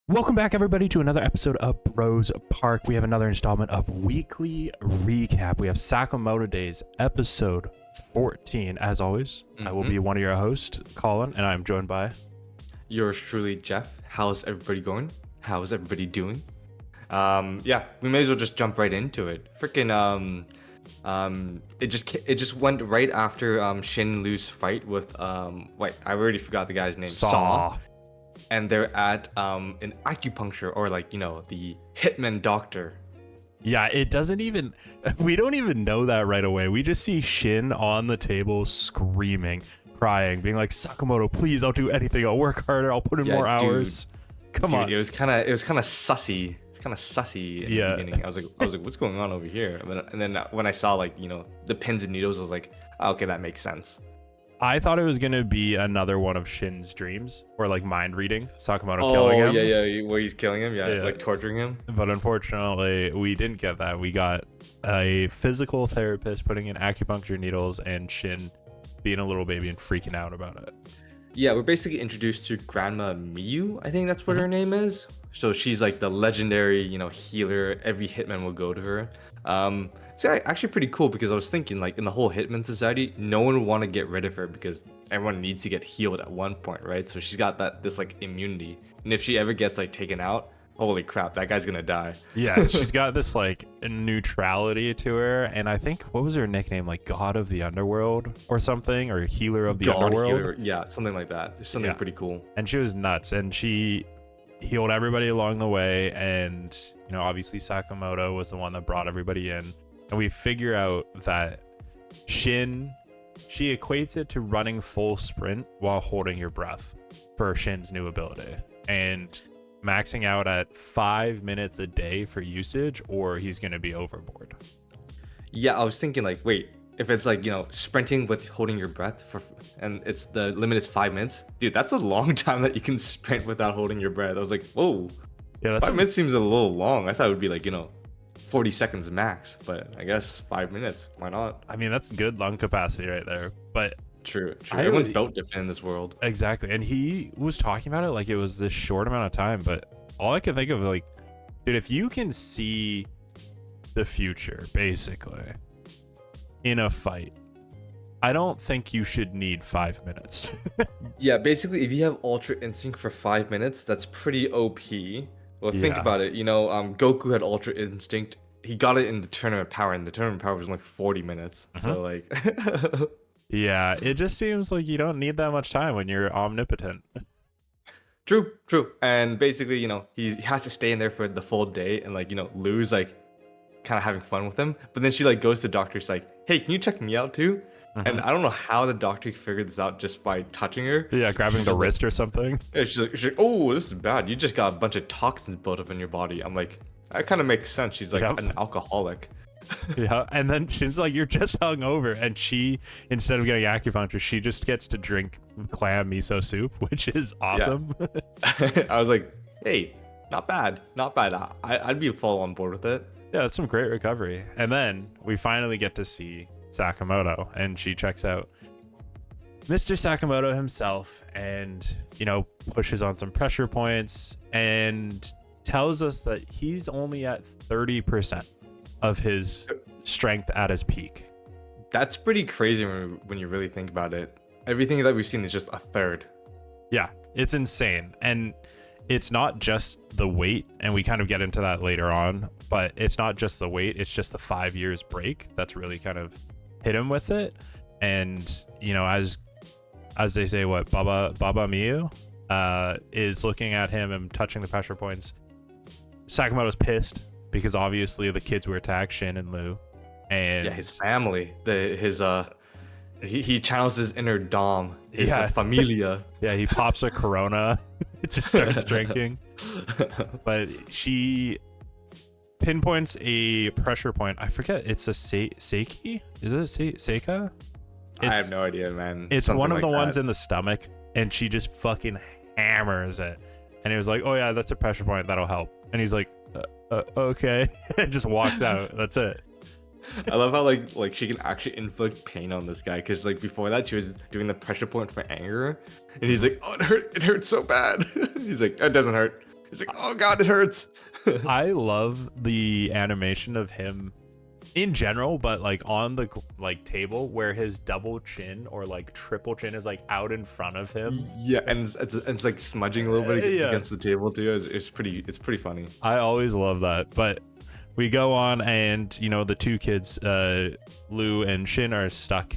Welcome back, everybody, to another episode of Bros Park. We have another installment of Weekly Recap. We have Sakamoto Days, episode 14. As always, I will be one of your hosts, Colin, and I'm joined by... Yours truly, Jeff. How's everybody going? How's everybody doing? Yeah, we may as well just jump right into it. Freaking, it just went right after Shin Lu's fight with wait, I already forgot the guy's name. Saw. And they're at an acupuncture, or like, you know, the hitman doctor. Yeah, it doesn't even... We don't even know that right away. We just see Shin on the table screaming, crying, being like, Sakamoto, please, I'll do anything. I'll work harder. I'll put in more hours. Come on. It was kind of sussy. It's kind of sussy in the beginning. I was like, what's going on over here? And then when I saw, like, you know, the pins and needles, I was like, oh, okay, that makes sense. I thought it was going to be another one of Shin's dreams, or like mind reading, Sakamoto killing him. Yeah, where he's killing him, like torturing him. But unfortunately, we didn't get that. We got a physical therapist putting in acupuncture needles and Shin being a little baby and freaking out about it. Yeah, we're basically introduced to Grandma Miyu, I think that's what her name is. So she's like the legendary, you know, healer. Every hitman will go to her. It's actually pretty cool, because I was thinking, like, in the whole Hitman Society, no one would want to get rid of her because everyone needs to get healed at one point, right? So she's got this like immunity, and if she ever gets like taken out, holy crap, that guy's gonna die. Yeah, she's got this like neutrality to her, and I think, what was her nickname, like God of the Underworld or something, or Healer of the Underworld? Healer. Yeah, something like that. Something pretty cool. And she was nuts, and she healed everybody along the way, and you know, obviously Sakamoto was the one that brought everybody in. And we figure out that Shin, she equates it to running full sprint while holding your breath for Shin's new ability, and maxing out at 5 minutes a day for usage, or he's going to be overboard. Yeah, I was thinking, like, wait, if it's like, you know, sprinting with holding your breath and it's the limit is 5 minutes, dude, that's a long time that you can sprint without holding your breath. I was like, whoa, yeah, 5 minutes seems a little long. I thought it would be like, you know, 40 seconds max, but I guess 5 minutes, why not? I mean, that's good lung capacity right there. But true. Everyone's built different in this world. Exactly. And he was talking about it like it was this short amount of time, but all I could think of, like, dude, if you can see the future basically in a fight, I don't think you should need 5 minutes. Yeah, basically, if you have Ultra Instinct for 5 minutes, that's pretty OP. Well, think about it. You know, Goku had Ultra Instinct. He got it in the Tournament Power, and the Tournament Power was only 40 minutes. So, like... Yeah, it just seems like you don't need that much time when you're omnipotent. True. And basically, you know, he has to stay in there for the full day, and, like, you know, Lou's, like, kind of having fun with him. But then she, like, goes to the doctor. She's like, hey, can you check me out, too? And I don't know how the doctor figured this out just by touching her. Yeah, grabbing the wrist or something. Yeah, she's like, oh, this is bad. You just got a bunch of toxins built up in your body. I'm like, that kind of makes sense. She's like an alcoholic. Yeah, and then Shin's like, you're just hungover. And she, instead of getting acupuncture, she just gets to drink clam miso soup, which is awesome. Yeah. I was like, hey, not bad. I'd be full on board with it. Yeah, that's some great recovery. And then we finally get to see Sakamoto, and she checks out Mr. Sakamoto himself, and, you know, pushes on some pressure points and tells us that he's only at 30% of his strength at his peak. That's pretty crazy when you really think about it. Everything that we've seen is just a third. Yeah, it's insane. And it's not just the weight, and we kind of get into that later on, but it's not just the weight, it's just the 5 years break that's really kind of hit him with it. And, you know, as they say, what, Baba Miyu is looking at him and touching the pressure points. Sakamoto's pissed because obviously the kids were attacked, Shin and Lu, and yeah, his family, he channels his inner Dom, his familia. Yeah, he pops a Corona, just starts drinking. But she pinpoints a pressure point. I forget. It's a Seiki? Is it Seika? I have no idea, man. It's something one of the ones in the stomach, and she just fucking hammers it. And it was like, oh yeah, that's a pressure point. That'll help. And he's like, okay. And just walks out. That's it. I love how like she can actually inflict pain on this guy, because like before that she was doing the pressure point for anger, and he's like, oh, it hurts so bad. He's like, it doesn't hurt. He's like, oh god, it hurts. I love the animation of him in general, but like on the like table where his double chin or like triple chin is like out in front of him. Yeah, and it's like smudging a little bit Yeah. against the table too. It's pretty funny. I always love that. But we go on, and you know, the two kids, Lou and Shin, are stuck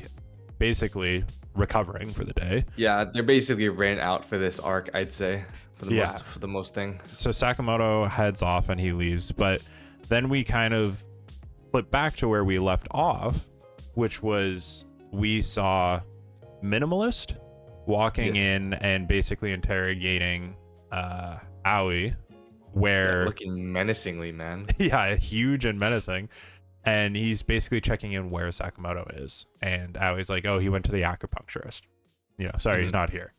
basically recovering for the day. Yeah, they're basically ran out for this arc, I'd say, for the most thing. So Sakamoto heads off and he leaves, but then we kind of flip back to where we left off, which was we saw Minimalist walking in and basically interrogating Aoi, where looking menacingly, man. yeah, huge and menacing. And he's basically checking in where Sakamoto is. And Aoi's like, oh, he went to the acupuncturist. You know, sorry, he's not here.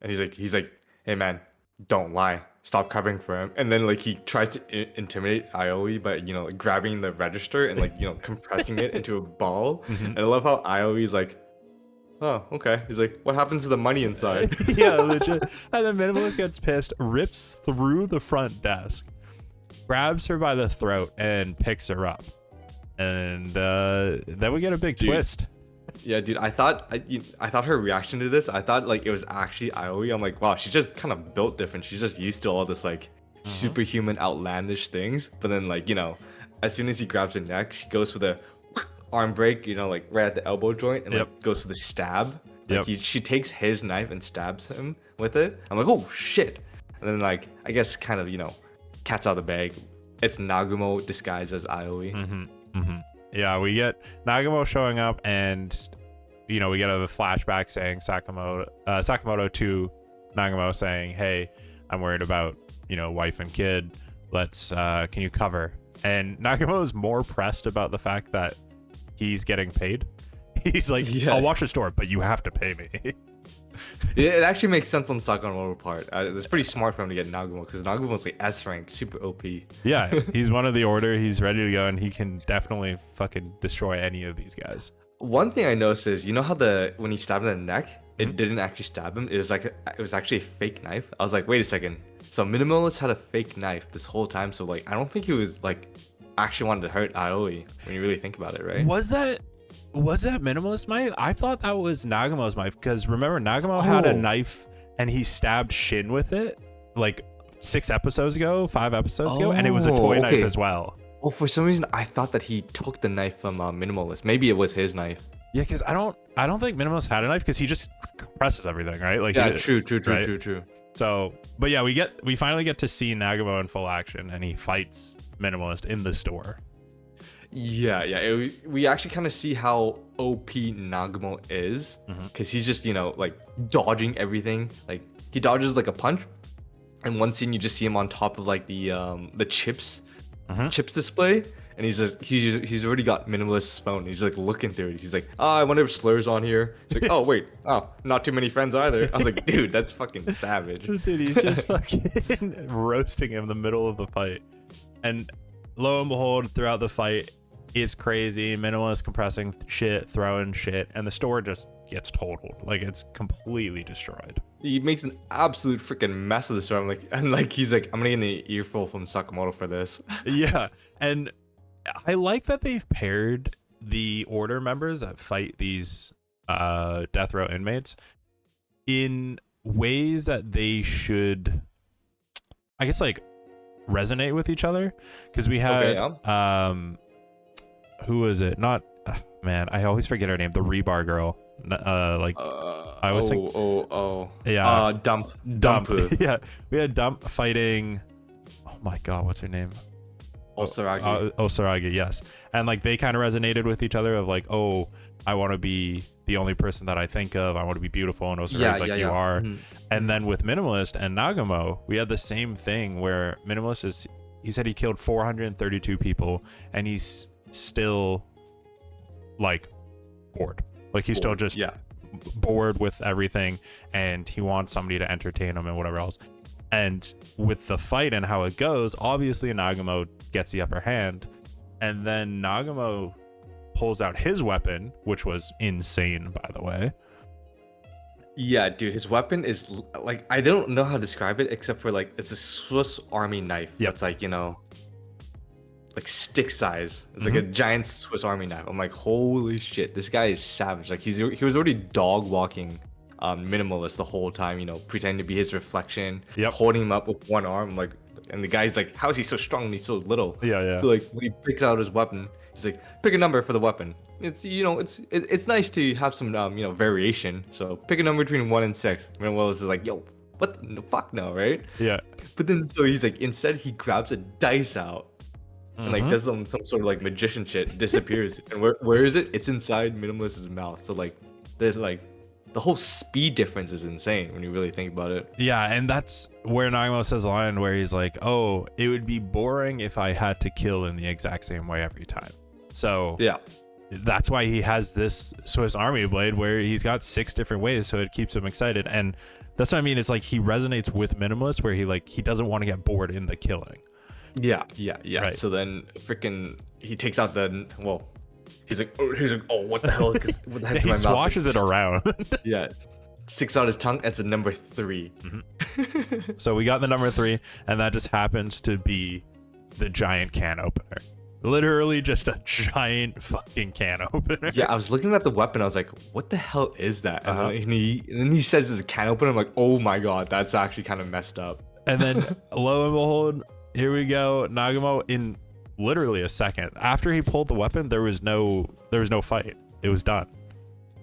And he's like, hey man, don't lie. Stop covering for him. And then like he tries to intimidate Aoi by, you know, like, grabbing the register and like, you know, compressing it into a ball. And I love how Aoi's like, oh, okay. He's like, what happens to the money inside? Yeah, legit. And the Minimalist gets pissed, rips through the front desk, grabs her by the throat, and picks her up. And then we get a big twist. Yeah, dude. I thought her reaction to this, I thought like it was actually Aoi. I'm like, wow, she's just kind of built different. She's just used to all this like superhuman, outlandish things. But then like, you know, as soon as he grabs her neck, she goes for the arm break, you know, like right at the elbow joint, and like goes for the stab. Like she takes his knife and stabs him with it. I'm like, oh shit. And then like, I guess kind of, you know, cat's out of the bag. It's Nagumo disguised as Aoi. Yeah, we get Nagumo showing up, and you know, we get a flashback saying Sakamoto to Nagumo saying, hey, I'm worried about, you know, wife and kid. Let's can you cover? And Nagumo is more pressed about the fact that he's getting paid. He's like, I'll watch the store, but you have to pay me. It actually makes sense on Sakamoto's part. It's pretty smart for him to get Nagumo, because Nagumo's like S rank, super OP. Yeah, he's one of the order. He's ready to go, and he can definitely fucking destroy any of these guys. One thing I noticed is, you know how when he stabbed him in the neck, it didn't actually stab him. It was actually a fake knife. I was like, wait a second. So Minimalist had a fake knife this whole time. So like, I don't think he was like actually wanted to hurt Aoi when you really think about it, right? Was that Minimalist knife? I thought that was Nagumo's knife, because remember Nagumo had a knife and he stabbed Shin with it like 5 episodes ago, and it was a toy knife as well. Oh, for some reason I thought that he took the knife from Minimalist. Maybe it was his knife. Yeah, because I don't think Minimalist had a knife, because he just compresses everything, right? Like true. So, but yeah, we finally get to see Nagumo in full action, and he fights Minimalist in the store. Yeah. We actually kind of see how OP Nagumo is, because he's just, you know, like dodging everything. Like he dodges like a punch, and one scene you just see him on top of like the chips display, and he's already got Minimalist's phone. He's like looking through it. He's like, I wonder if slurs on here. He's like, oh wait, not too many friends either. I was like, dude, that's fucking savage. Dude, he's just fucking roasting him in the middle of the fight. And lo and behold, throughout the fight, it's crazy. Minimalist compressing shit, throwing shit, and the store just gets totaled. Like, it's completely destroyed. He makes an absolute freaking mess of the store. He's like, I'm gonna get an earful from Sakamoto for this. Yeah, and I like that they've paired the order members that fight these death row inmates in ways that they should, I guess, like resonate with each other, because we had who was it? Not man, I always forget her name. The rebar girl. I was thinking. Yeah. Dump. Yeah, we had Dump fighting. Oh my god, what's her name? Osaragi, yes. And like they kind of resonated with each other of like, oh, I want to be the only person that I think of. I want to be beautiful, and Osaragi's you are. And then with Minimalist and Nagumo, we had the same thing where Minimalist he said he killed 432 people, and he's still like bored. Like he's still just bored with everything, and he wants somebody to entertain him and whatever else. And with the fight and how it goes, obviously Nagumo gets the upper hand, and then Nagumo pulls out his weapon, which was insane, by the way. Yeah, dude, his weapon is like I don't know how to describe it except for like it's a Swiss Army knife Yep. that's like, like stick size. It's like Hmm. a giant Swiss Army knife. I'm like, holy shit, this guy is savage. Like he was already dog walking minimalist the whole time, pretending to be his reflection, Yep. holding him up with one arm, like, and the guy's like, how is he so strong and he's so little? Yeah, yeah. So like when he picks out his weapon, he's like, pick a number for the weapon. It's nice to have some variation. So pick a number between 1 and 6. And Willis is like, yo, what the fuck no, right? Yeah. But then so he's like, instead he grabs a dice out and like Mhm. does some sort of like magician shit, disappears. And where is it? It's inside Minimalist's mouth. So like the whole speed difference is insane when you really think about it. Yeah, and that's where Nagumo says a line where he's like, "Oh, it would be boring if I had to kill in the exact same way every time." So Yeah. that's why he has this Swiss Army blade where he's got 6 different ways, so it keeps him excited. And that's what I mean. It's like he resonates with Minimalist, where he doesn't want to get bored in the killing. Yeah. Right. So then freaking he takes out he's like, oh, what the hell? What the heck? He swashes it around. Yeah. Sticks out his tongue. It's a number 3. So we got the number 3, and that just happens to be the giant can opener. Literally just a giant fucking can opener. Yeah, I was looking at the weapon. I was like, "What the hell is that?" And, Uh-huh. then he says it's a can opener. I'm like, "Oh my god, that's actually kind of messed up." And then lo and behold, here we go. Nagumo, in literally a second after he pulled the weapon, there was no fight. It was done,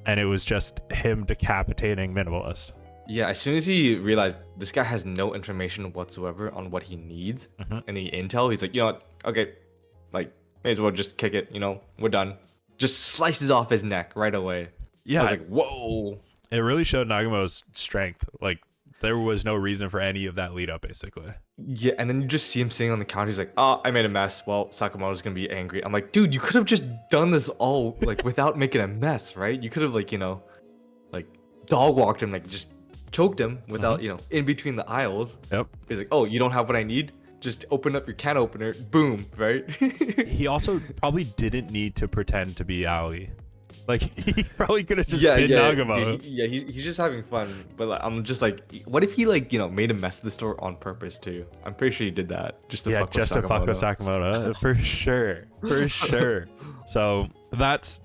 and it was just him decapitating Minimalist. Yeah, as soon as he realized this guy has no information whatsoever on what he needs, any intel, he's like, "You know what? Okay, like, may as well just kick it. We're done." Just slices off his neck right away. Yeah, I was like, "Whoa." it really showed Nagumo's strength. Like, there was no reason for any of that lead up, basically. Yeah, and then you just see him sitting on the counter. He's like, "Oh, I made a mess. Well, Sakamoto's gonna be angry." I'm like, "Dude, you could have just done this all like without making a mess, right? You could have like like dog walked him, like just choked him without in between the aisles." Yep. He's like, "Oh, you don't have what I need? Just open up your can opener. Boom, right?" He also probably didn't need to pretend to be Ali. Like, he probably could have just Yeah, been yeah, Nagumo. he's just having fun. But like, I'm just like, what if he like made a mess of the store on purpose too? I'm pretty sure he did that just to Yeah, fuck just with to fuck with Sakamoto. Sakamoto, for sure, for sure. So that's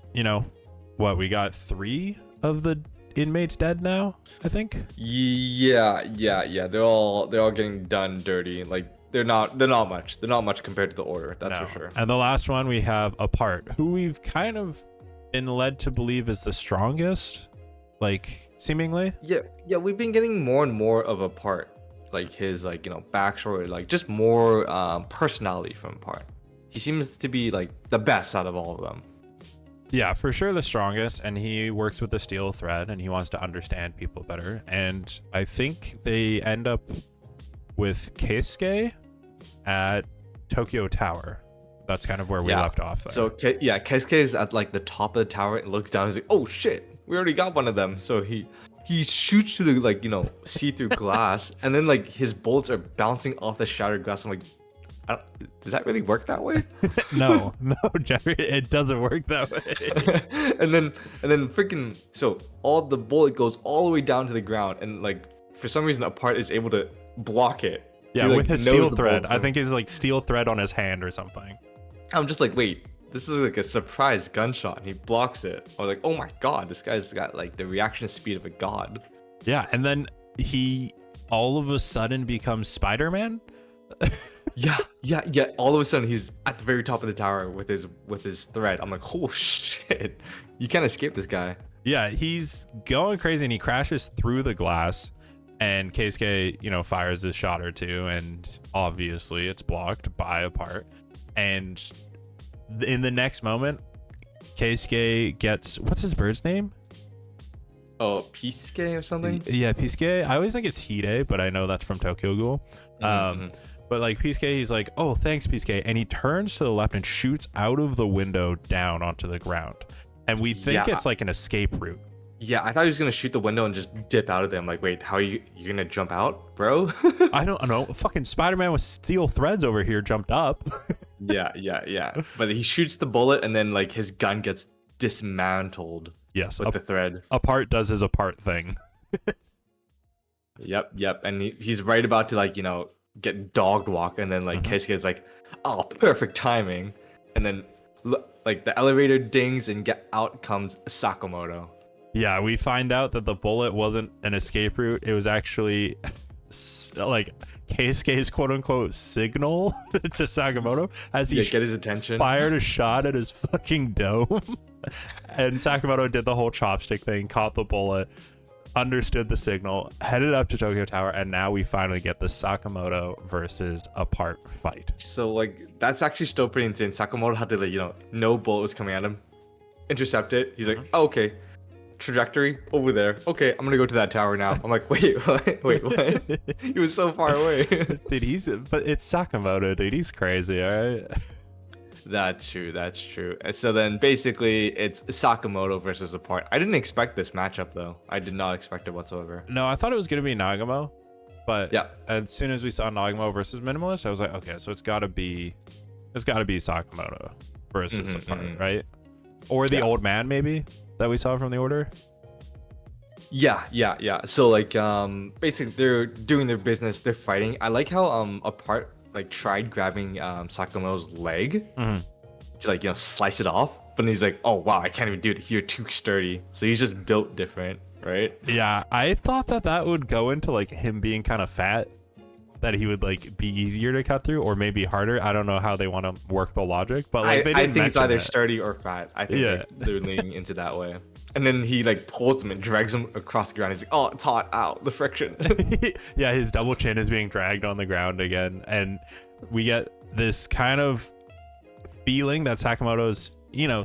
what we got, 3 of the inmates dead now, I think. Yeah. They're all getting done dirty. Like they're not much. They're not much compared to the order. That's No. for sure. And the last one we have Apart, who we've kind of been led to believe is the strongest, like seemingly. Yeah. We've been getting more and more of a part, like his like backstory, like just more personality from Part. He seems to be like the best out of all of them. Yeah, for sure the strongest, and he works with the steel thread, and he wants to understand people better. And I think they end up with Keisuke at Tokyo Tower. That's kind of where we left off there. So Keisuke is at like the top of the tower and looks down. He's like, "Oh shit, we already got one of them." So he shoots through the like see-through glass, and then like his bullets are bouncing off the shattered glass. I'm like, does that really work that way? no, Jeffrey, it doesn't work that way. and then freaking so all the bullet goes all the way down to the ground, and like for some reason Apart is able to block it. Yeah, He, like, with his knows steel the thread. bullet's I coming. think it's like steel thread on his hand or something. I'm just like, wait, this is like a surprise gunshot. And he blocks it. I was like, oh my god, this guy's got like the reaction speed of a god. Yeah, and then he all of a sudden becomes Spider-Man. Yeah. All of a sudden, he's at the very top of the tower with his thread. I'm like, oh shit, you can't escape this guy. Yeah, he's going crazy, and he crashes through the glass, and Keisuke, fires a shot or two, and obviously it's blocked by Apart. And in the next moment, Keisuke gets, what's his bird's name? Oh, Pisuke or something. Yeah, Pisuke. I always think it's Hide, but I know that's from Tokyo Ghoul. But like Pisuke, he's like, "Oh, thanks, Pisuke," and he turns to the left and shoots out of the window down onto the ground. And we think it's like an escape route. Yeah, I thought he was gonna shoot the window and just dip out of there. I'm like, wait, how are you gonna jump out, bro? I don't know. Fucking Spider-Man with steel threads over here jumped up. Yeah. But he shoots the bullet, and then like his gun gets dismantled. Yes, with the thread. Apart does his Apart thing. Yep. And he's right about to like, get dogged walk, and then like Keisuke's like, oh, perfect timing. And then like the elevator dings and out comes Sakamoto. Yeah, we find out that the bullet wasn't an escape route. It was actually like Keisuke's quote unquote signal to Sakamoto as he get his attention. Fired a shot at his fucking dome. And Sakamoto did the whole chopstick thing, caught the bullet, understood the signal, headed up to Tokyo Tower, and now we finally get the Sakamoto versus Apart fight. So like that's actually still pretty insane. Sakamoto had to like, no bullet was coming at him, intercept it. He's like, oh, okay, trajectory over there. Okay, I'm gonna go to that tower now. I'm like, wait, what? He was so far away. Dude, but it's Sakamoto, dude. He's crazy, all right? That's true. So then basically it's Sakamoto versus Apart. I didn't expect this matchup though. I did not expect it whatsoever. No, I thought it was gonna be Nagumo, but yeah, as soon as we saw Nagumo versus Minimalist, I was like, okay, so it's gotta be Sakamoto versus Apart, right? Or the old man maybe that we saw from the order. Yeah. So like basically they're doing their business, they're fighting. I like how Apart like tried grabbing Sakamoto's leg to like slice it off, but he's like, oh wow, I can't even do it, you're too sturdy. So he's just built different, right? Yeah, I thought that would go into like him being kind of fat, that he would like be easier to cut through, or maybe harder. I don't know how they want to work the logic, but like I think it's either sturdy or fat. I think like, they're leaning into that way. And then he like pulls him and drags him across the ground. He's like, oh, it's hot. Ow, the friction. Yeah, his double chin is being dragged on the ground again. And we get this kind of feeling that Sakamoto's,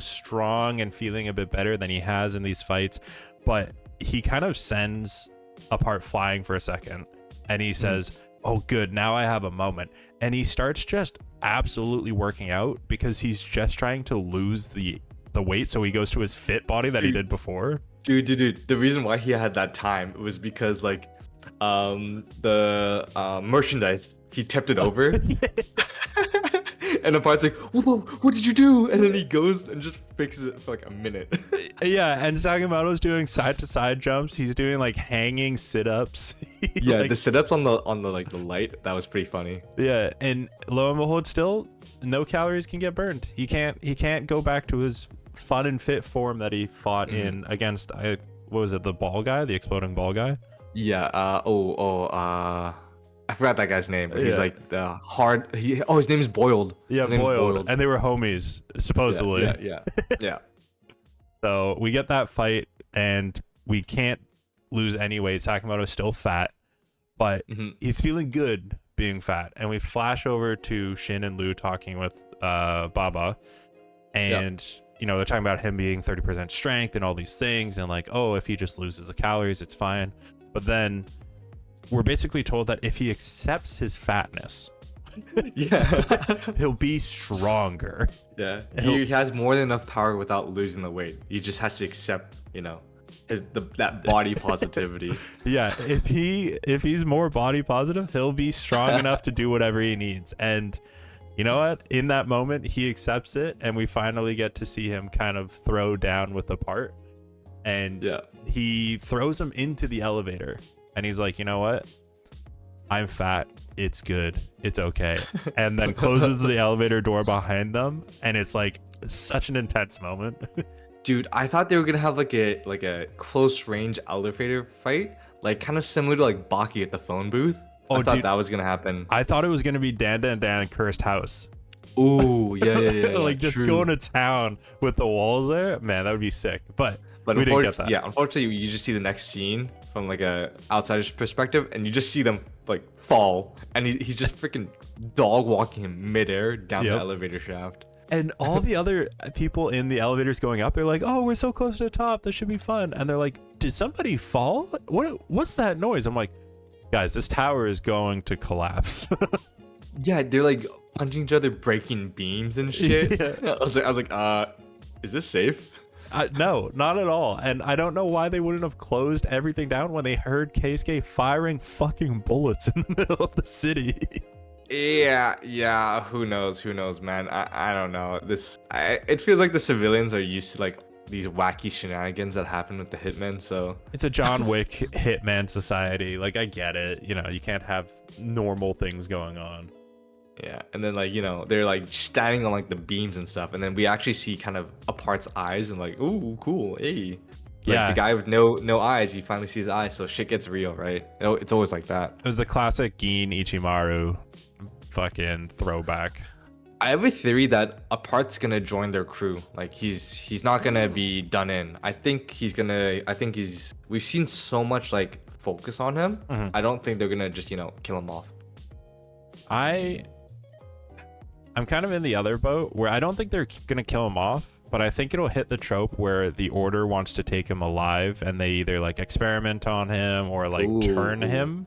strong and feeling a bit better than he has in these fights. But he kind of sends Apart flying for a second. And he says, oh, good, now I have a moment. And he starts just absolutely working out because he's just trying to lose the weight, so he goes to his fit body that he did before. Dude, the reason why he had that time was because like the merchandise, he tipped it over. And the part's like, whoa, what did you do? And then he goes and just fixes it for like a minute. Yeah, and Sakamoto's doing side to side jumps. He's doing like hanging sit-ups. Yeah, like, the sit-ups on the like the light, that was pretty funny. Yeah, and lo and behold, still no calories can get burned. He can't go back to his fun and fit form that he fought in against what was it, the ball guy, the exploding ball guy? Yeah. I forgot that guy's name, but he's like the hard. His name is Boiled. Yeah, Boiled. And they were homies supposedly. Yeah. So we get that fight, and we can't lose any weight. Sakamoto's still fat, but he's feeling good being fat. And we flash over to Shin and Lu talking with Baba, and they're talking about him being 30% strength and all these things, and like, oh, if he just loses the calories, it's fine. But then we're basically told that if he accepts his fatness, he'll be stronger. Yeah, he has more than enough power without losing the weight. He just has to accept, that body positivity. Yeah, if he's more body positive, he'll be strong enough to do whatever he needs. And you know what? In that moment, he accepts it, and we finally get to see him kind of throw down with the part. And he throws him into the elevator, and he's like, you know what? I'm fat. It's good. It's okay. And then closes the elevator door behind them, and it's like such an intense moment. Dude, I thought they were gonna have like a close range elevator fight, like kind of similar to like Baki at the phone booth. I thought that was gonna happen. I thought it was gonna be Dan and Cursed House. Ooh, yeah. Like just going to town with the walls there. Man, that would be sick. But we didn't get that. Yeah, unfortunately, you just see the next scene from like a outsider's perspective, and you just see them like fall, and he's just freaking dog walking him midair down the elevator shaft. And all the other people in the elevators going up, they're like, oh, we're so close to the top, this should be fun. And they're like, did somebody fall? What's that noise? I'm like, guys, this tower is going to collapse. Yeah, they're like punching each other, breaking beams and shit. I was like, is this safe? No, not at all. And I don't know why they wouldn't have closed everything down when they heard Keisuke firing fucking bullets in the middle of the city. Yeah. Who knows, man? I don't know. It feels like the civilians are used to like these wacky shenanigans that happen with the hitmen. So It's a John Wick hitman society. Like, I get it. You know, you can't have normal things going on. yeah, and then like they're like standing on like the beams and stuff, and then we actually see kind of Apart's eyes and like, ooh, cool, hey. Like Yeah. the guy with no eyes, you finally see his eyes, so shit gets real, right? It's always like that. It was a classic Gin Ichimaru fucking throwback. I have a theory that Apart's gonna join their crew. Like he's not gonna be done in. I think he's. We've seen so much like focus on him. Mhm. I don't think they're gonna just kill him off. I'm kind of in the other boat where I don't think they're gonna kill him off, but I think it'll hit the trope where the Order wants to take him alive and they either like experiment on him or like turn him,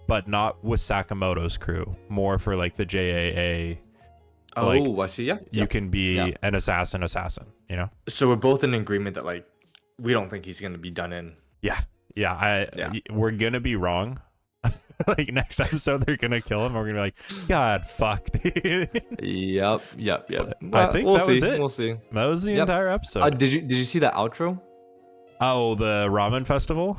but not with Sakamoto's crew. More for like the JAA. Oh, like, I see. Yeah, you can be an assassin, you know? So we're both in agreement that like we don't think he's gonna be done in. Yeah. We're gonna be wrong. Like next episode they're gonna kill him. We're gonna be like, God, fuck, dude. Yep. I think we'll that see. was it. We'll see. That was the entire episode. Did you see that outro? Oh, the ramen festival?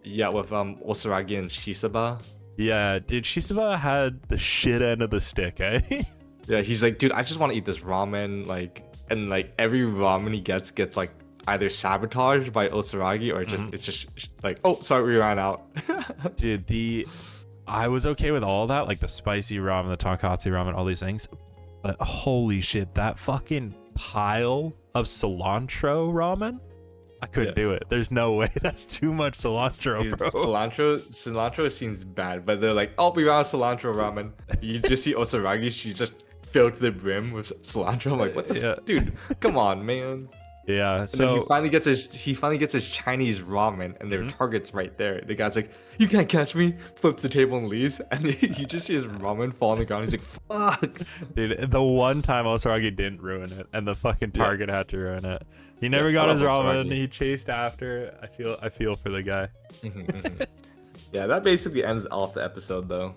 Yeah, with Osaragi and Shisaba. Yeah, dude, Shisaba had the shit end of the stick, eh? Yeah, he's like, dude, I just want to eat this ramen, and every ramen he gets like either sabotaged by Osaragi or just it's just like, oh, sorry, we ran out. Dude, I was okay with all that, like the spicy ramen, the tonkatsu ramen, all these things, but holy shit, that fucking pile of cilantro ramen, I couldn't do it. There's no way. That's too much cilantro, Dude, bro. cilantro seems bad, but they're like, oh, we ran out of cilantro ramen. You just see Osaragi, she's just filled to the brim with cilantro. I'm like, what the dude? Come on, man. Yeah, And so then he finally gets his Chinese ramen, and their target's right there. The guy's like, "You can't catch me!" Flips the table and leaves, and you just see his ramen fall on the ground. He's like, "Fuck!" dude, the one time Osaragi didn't ruin it, and the fucking target had to ruin it. He never got his ramen. Osaragi. He chased after. I feel for the guy. Yeah, that basically ends off the episode, though.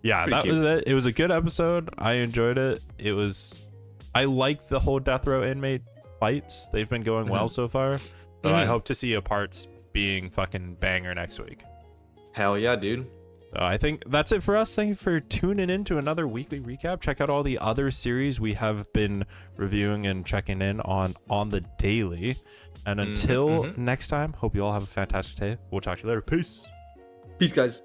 Yeah, that was it. It was a good episode. I enjoyed it. I like the whole death row inmate fights. They've been going well so far. So I hope to see a parts being fucking banger next week. Hell yeah, dude. So I think that's it for us. Thank you for tuning in to another weekly recap. Check out all the other series we have been reviewing and checking in on the daily. And until next time, hope you all have a fantastic day. We'll talk to you later. Peace. Peace, guys.